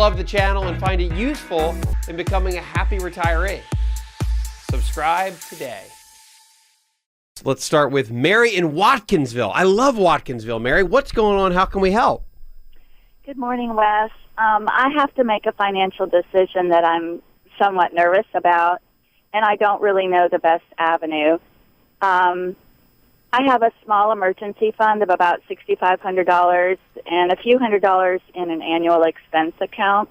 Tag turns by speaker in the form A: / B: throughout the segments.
A: love the channel and find it useful in becoming a happy retiree. Subscribe today. Let's start with Mary in Watkinsville. I love Watkinsville. Mary, what's going on? How can we help?
B: Good morning, Wes. I have to make a financial decision that I'm somewhat nervous about, and I don't really know the best avenue. I have a small emergency fund of about $6,500 and a few $100s in an annual expense account.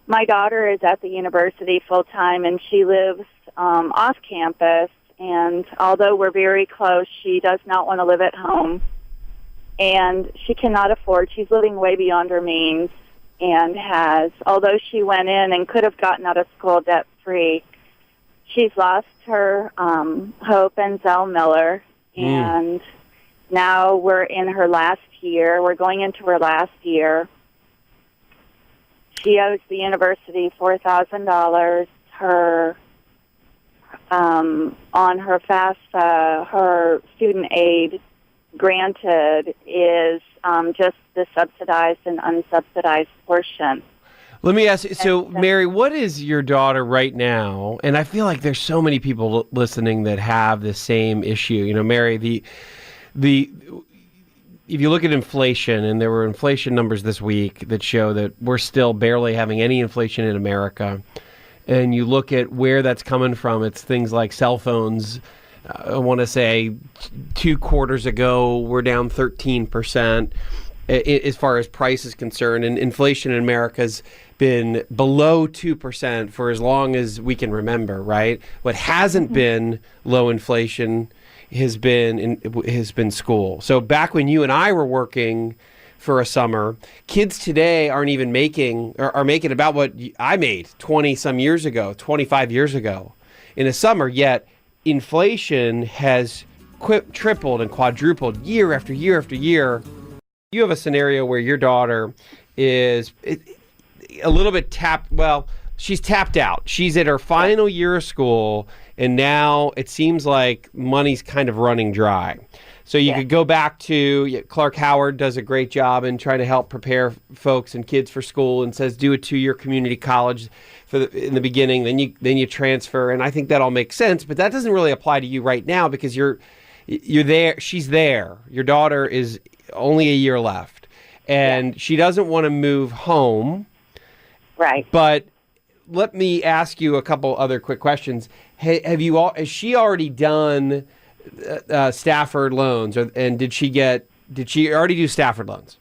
B: My daughter is at the university full-time, and she lives off campus, and although we're very close, she does not want to live at home, and she cannot afford. She's living way beyond her means and has, although she went in and could have gotten out of school debt-free, she's lost her hope in Zell Miller. And now we're in her last year. We're going into her last year. She owes the university $4,000. Her on her FAFSA, her student aid granted is just the subsidized and unsubsidized portion.
A: Let me ask you, so Mary, what is your daughter right now? And I feel like there's so many people listening that have the same issue. You know, Mary, if you look at inflation, and there were inflation numbers this week that show that we're still barely having any inflation in America, and you look at where that's coming from, it's things like cell phones. I want to say 2 quarters ago, we're down 13%. As far as price is concerned, and inflation in America has been below 2% for as long as we can remember, right? What hasn't been low inflation has been school. So back when you and I were working for a summer, kids today aren't even making about what I made 20 some years ago, 25 years ago in a summer, yet inflation has tripled and quadrupled year after year after year. You have a scenario where your daughter is a little bit she's tapped out. She's at her final year of school, and now it seems like money's kind of running dry. So you could go back to, Clark Howard does a great job in trying to help prepare folks and kids for school, and says do a 2-year community college in the beginning, then you transfer, and I think that all makes sense, but that doesn't really apply to you right now because you're there, she's there. Your daughter is only a year left, and she doesn't want to move home.
B: Right.
A: But let me ask you a couple other quick questions. Has she already done Stafford loans, and did she already do Stafford loans?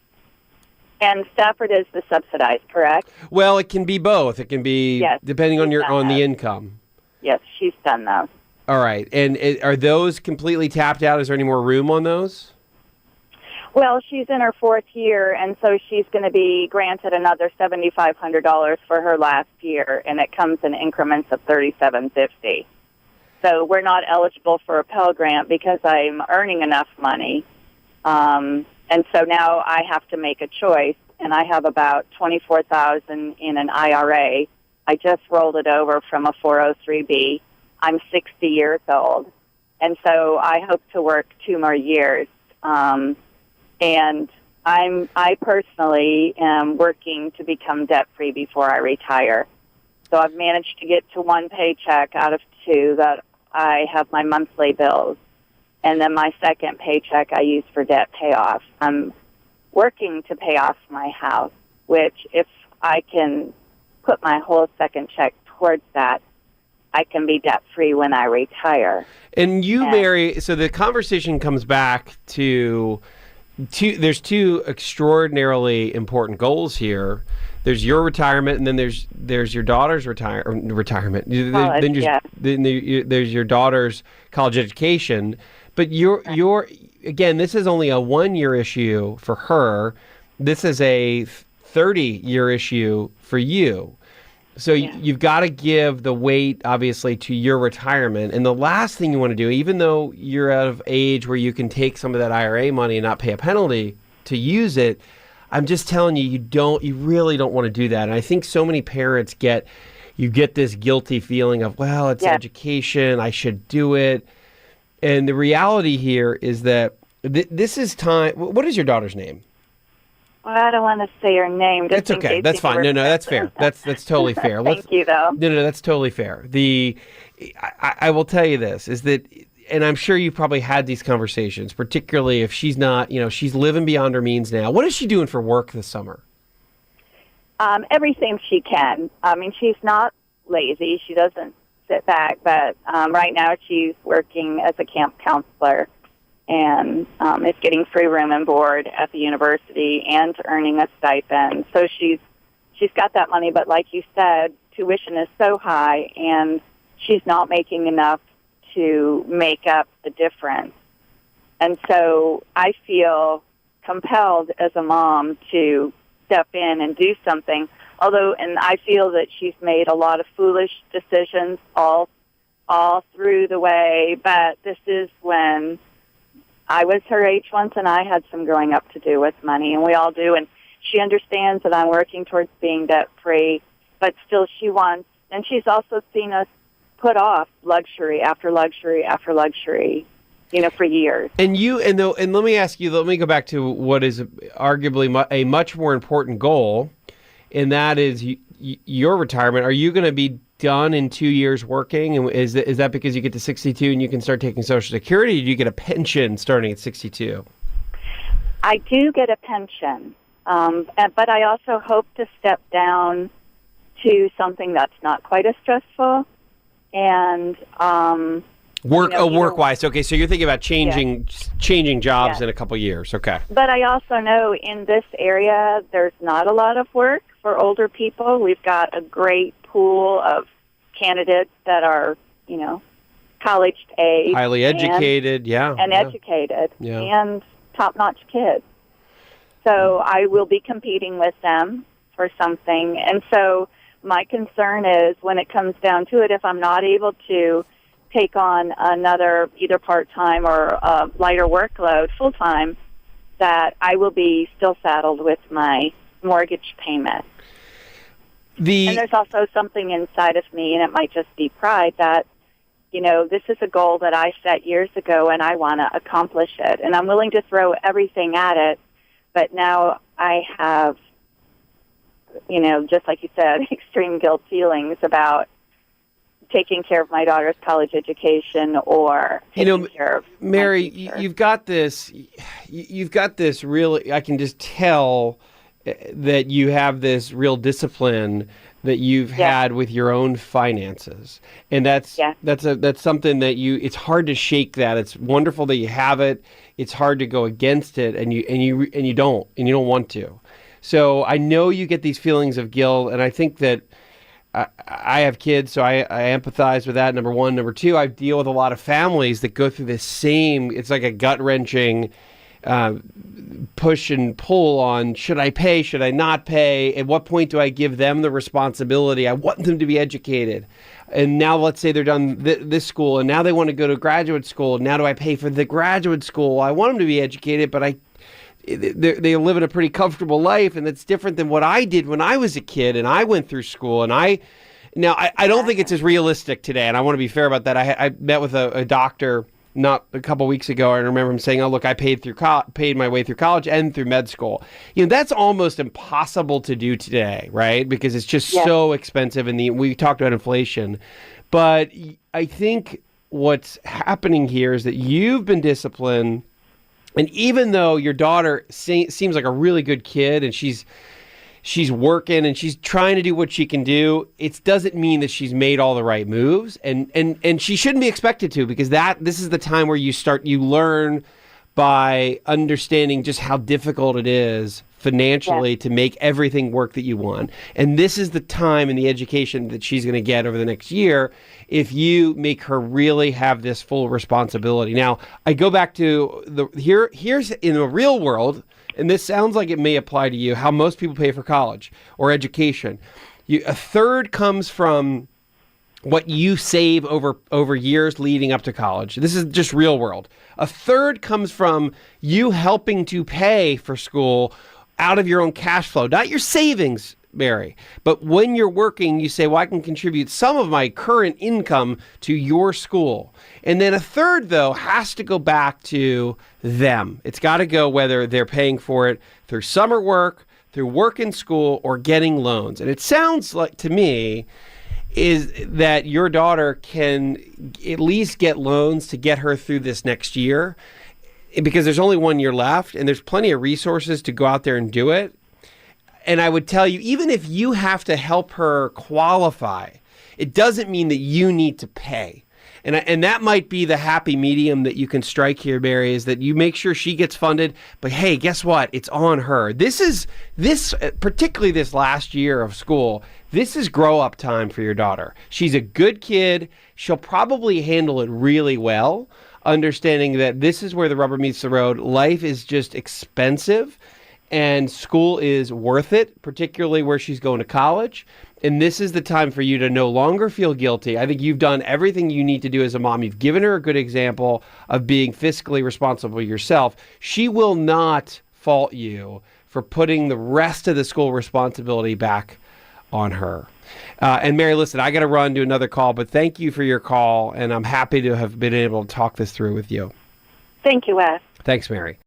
B: And Stafford is the subsidized, correct?
A: Well, it can be both. It can be depending on the income.
B: Yes, she's done those.
A: All right. And are those completely tapped out? Is there any more room on those?
B: Well, she's in her 4th year, and so she's going to be granted another $7,500 for her last year, and it comes in increments of $3,750. So we're not eligible for a Pell Grant because I'm earning enough money. And so now I have to make a choice, and I have about $24,000 in an IRA. I just rolled it over from a 403B. I'm 60 years old, and so I hope to work 2 more years. And I personally am working to become debt-free before I retire. So I've managed to get to 1 paycheck out of 2 that I have my monthly bills. And then my 2nd paycheck I use for debt payoff. I'm working to pay off my house, which if I can put my whole 2nd check towards that, I can be debt-free when I retire.
A: And Mary, so the conversation comes back to... there's 2 extraordinarily important goals here. There's your retirement, and then there's your daughter's retirement. There's your daughter's college education. But your again, this is only a 1-year issue for her. This is a 30-year issue for you. So you've got to give the weight, obviously, to your retirement. And the last thing you want to do, even though you're out of age where you can take some of that IRA money and not pay a penalty to use it, I'm just telling you, you really don't want to do that. And I think so many parents get this guilty feeling of, well, it's education, I should do it. And the reality here is that this is time. What is your daughter's name?
B: Well, I don't want to say her name. Just
A: It's okay. That's fine. No, that's fair. That's totally fair.
B: Thank you, though.
A: No, that's totally fair. I will tell you this, is that, and I'm sure you've probably had these conversations, particularly if she's not, she's living beyond her means now. What is she doing for work this summer?
B: Everything she can. I mean, she's not lazy. She doesn't sit back, but right now she's working as a camp counselor and is getting free room and board at the university and earning a stipend. So she's got that money, but like you said, tuition is so high, and she's not making enough to make up the difference. And so I feel compelled as a mom to step in and do something. And I feel that she's made a lot of foolish decisions all through the way, but this is when I was her age once, and I had some growing up to do with money, and we all do, and she understands that I'm working towards being debt-free, but still she wants, and she's also seen us put off luxury after luxury after luxury, for years. And
A: let me ask you, let me go back to what is arguably a much more important goal, and that is your retirement. Are you going to be done in 2 years working? And is that because you get to 62 and you can start taking Social Security, or do you get a pension starting at 62?
B: I do get a pension, but I also hope to step down to something that's not quite as stressful. And
A: work-wise. Okay, so you're thinking about changing jobs in a couple years. Okay.
B: But I also know in this area there's not a lot of work for older people. We've got a great pool of candidates that are, college age,
A: highly educated,
B: educated, and top-notch kids. So I will be competing with them for something. And so my concern is, when it comes down to it, if I'm not able to take on another either part-time or a lighter workload full-time, that I will be still saddled with my mortgage payment. And there's also something inside of me, and it might just be pride, that, this is a goal that I set years ago, and I want to accomplish it. And I'm willing to throw everything at it, but now I have, just like you said, extreme guilt feelings about taking care of my daughter's college education or taking care of
A: Mary, you've got this really, I can just tell that you have this real discipline that you've had with your own finances. And that's something that it's hard to shake that. It's wonderful that you have it. It's hard to go against it, and you don't want to. So I know you get these feelings of guilt, and I think that I have kids, so I empathize with that, number one. Number two, I deal with a lot of families that go through this same, it's like a gut-wrenching push and pull on, should I pay, should I not pay? At what point do I give them the responsibility? I want them to be educated. And now let's say they're done this school, and now they want to go to graduate school. Now do I pay for the graduate school? I want them to be educated, but they live in a pretty comfortable life, and that's different than what I did when I was a kid and I went through school. And I don't think it's as realistic today, and I want to be fair about that. I met with a doctor not a couple weeks ago. I remember him saying, "Oh, look, I paid my way through college and through med school." That's almost impossible to do today, right? Because it's just so expensive, and we talked about inflation. But I think what's happening here is that you've been disciplined. And even though your daughter seems like a really good kid, and she's working and she's trying to do what she can do, it doesn't mean that she's made all the right moves, and she shouldn't be expected to, because this is the time where you learn by understanding just how difficult it is financially to make everything work that you want. And this is the time in the education that she's going to get over the next year if you make her really have this full responsibility. Now, I go back to here's in the real world, and this sounds like it may apply to you, how most people pay for college or education. A third comes from what you save over years leading up to college. This is just real world. A third comes from you helping to pay for school out of your own cash flow, not your savings, Mary. But when you're working, you say, well, I can contribute some of my current income to your school. And then a third, though, has to go back to them. It's got to go whether they're paying for it through summer work through work and school or getting loans. And it sounds like to me is that your daughter can at least get loans to get her through this next year, because there's only 1 year left and there's plenty of resources to go out there and do it. And I would tell you, even if you have to help her qualify, it doesn't mean that you need to pay. And that might be the happy medium that you can strike here, Mary, is that you make sure she gets funded. But hey, guess what? It's on her. Particularly this last year of school, this is grow up time for your daughter. She's a good kid. She'll probably handle it really well, understanding that this is where the rubber meets the road. Life is just expensive and school is worth it, particularly where she's going to college. And this is the time for you to no longer feel guilty. I think you've done everything you need to do as a mom. You've given her a good example of being fiscally responsible yourself. She will not fault you for putting the rest of the school responsibility back on her. And Mary, listen, I got to run to another call, but thank you for your call. And I'm happy to have been able to talk this through with you.
B: Thank you, Wes.
A: Thanks, Mary.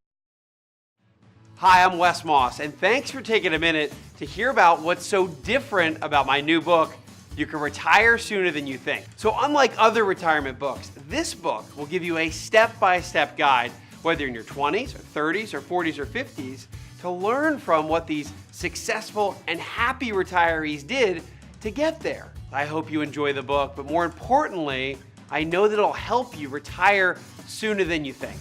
A: Hi, I'm Wes Moss, and thanks for taking a minute to hear about what's so different about my new book, You Can Retire Sooner Than You Think. So unlike other retirement books, this book will give you a step-by-step guide, whether you're in your 20s or 30s or 40s or 50s, to learn from what these successful and happy retirees did to get there. I hope you enjoy the book, but more importantly, I know that it'll help you retire sooner than you think.